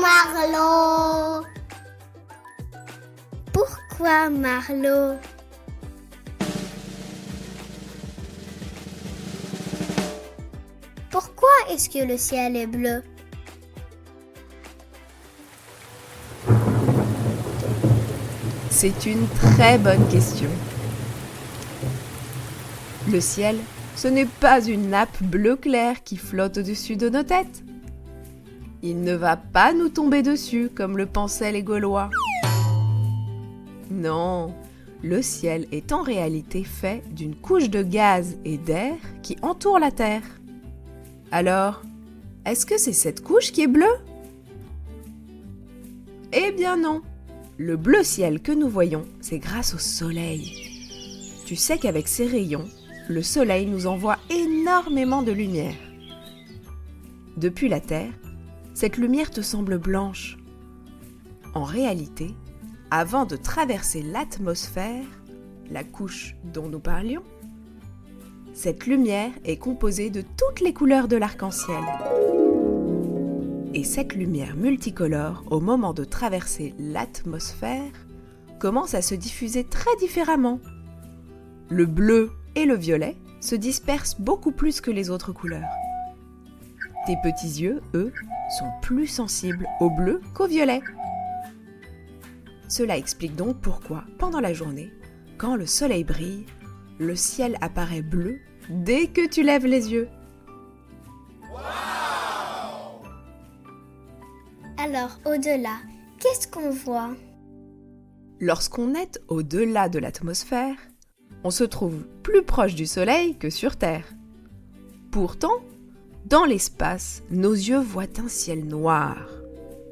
Marlo? Pourquoi Marlo? Pourquoi est-ce que le ciel est bleu? C'est une très bonne question. Le ciel, ce n'est pas une nappe bleu clair qui flotte au-dessus de nos têtes. Il ne va pas nous tomber dessus comme le pensaient les Gaulois. Non, le ciel est en réalité fait d'une couche de gaz et d'air qui entoure la Terre. Alors, est-ce que c'est cette couche qui est bleue? Eh bien non. Le bleu ciel que nous voyons, c'est grâce au soleil. Tu sais qu'avec ses rayons, le soleil nous envoie énormément de lumière. Depuis la Terre, cette lumière te semble blanche. En réalité, avant de traverser l'atmosphère, la couche dont nous parlions, cette lumière est composée de toutes les couleurs de l'arc-en-ciel. Et cette lumière multicolore, au moment de traverser l'atmosphère, commence à se diffuser très différemment. Le bleu et le violet se dispersent beaucoup plus que les autres couleurs. Tes petits yeux, eux, sont plus sensibles au bleu qu'au violet. Cela explique donc pourquoi, pendant la journée, quand le soleil brille, le ciel apparaît bleu dès que tu lèves les yeux. Alors, au-delà, qu'est-ce qu'on voit? Lorsqu'on est au-delà de l'atmosphère, on se trouve plus proche du soleil que sur Terre. Pourtant, dans l'espace, nos yeux voient un ciel noir.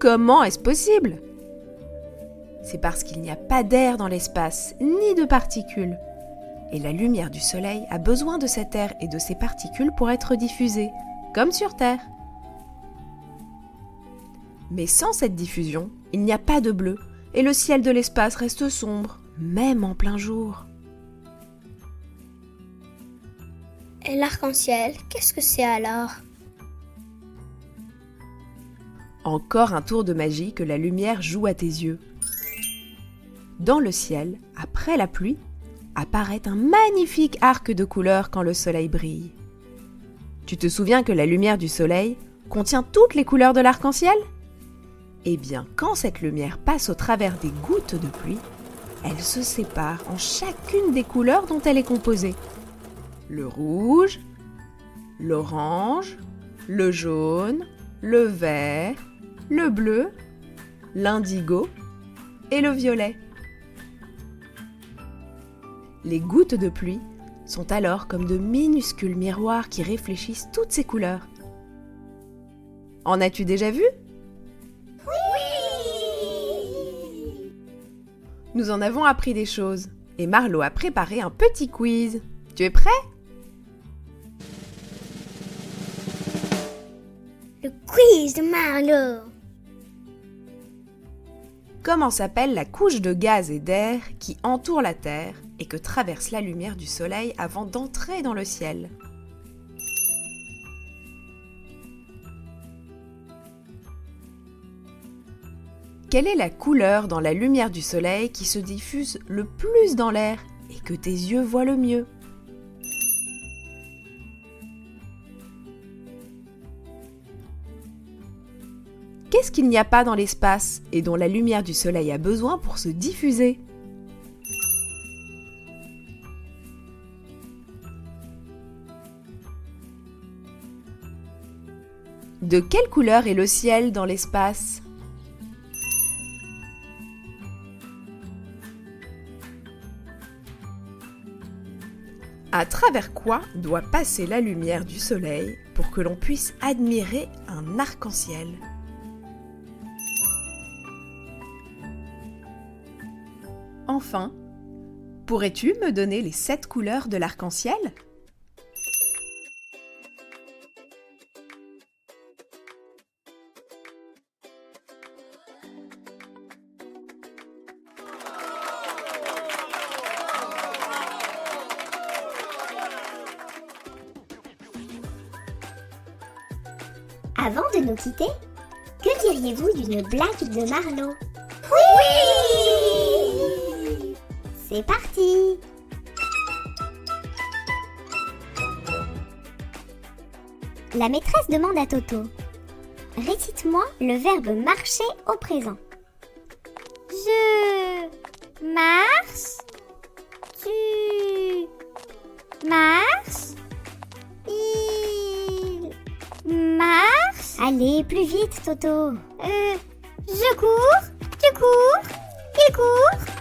Comment est-ce possible? C'est parce qu'il n'y a pas d'air dans l'espace, ni de particules. Et la lumière du soleil a besoin de cet air et de ces particules pour être diffusée, comme sur Terre. Mais sans cette diffusion, il n'y a pas de bleu, et le ciel de l'espace reste sombre, même en plein jour. Et l'arc-en-ciel, qu'est-ce que c'est alors? Encore un tour de magie que la lumière joue à tes yeux. Dans le ciel, après la pluie, apparaît un magnifique arc de couleurs quand le soleil brille. Tu te souviens que la lumière du soleil contient toutes les couleurs de l'arc-en-ciel? Eh bien, quand cette lumière passe au travers des gouttes de pluie, elle se sépare en chacune des couleurs dont elle est composée. Le rouge, l'orange, le jaune, le vert, le bleu, l'indigo et le violet. Les gouttes de pluie sont alors comme de minuscules miroirs qui réfléchissent toutes ces couleurs. En as-tu déjà vu? Nous en avons appris des choses et Marlo a préparé un petit quiz. Tu es prêt? Le quiz de Marlo. Comment s'appelle la couche de gaz et d'air qui entoure la Terre et que traverse la lumière du soleil avant d'entrer dans le ciel? Quelle est la couleur dans la lumière du soleil qui se diffuse le plus dans l'air et que tes yeux voient le mieux? Qu'est-ce qu'il n'y a pas dans l'espace et dont la lumière du soleil a besoin pour se diffuser? De quelle couleur est le ciel dans l'espace? À travers quoi doit passer la lumière du soleil pour que l'on puisse admirer un arc-en-ciel? Enfin, pourrais-tu me donner les 7 couleurs de l'arc-en-ciel? Avant de nous quitter, Que diriez-vous d'une blague de Marlowe? Oui! C'est parti! La maîtresse demande à Toto: récite-moi le verbe marcher au présent. Je marche. Tu marches. Il marche. Allez, plus vite, Toto. Je cours. Tu cours. Il court.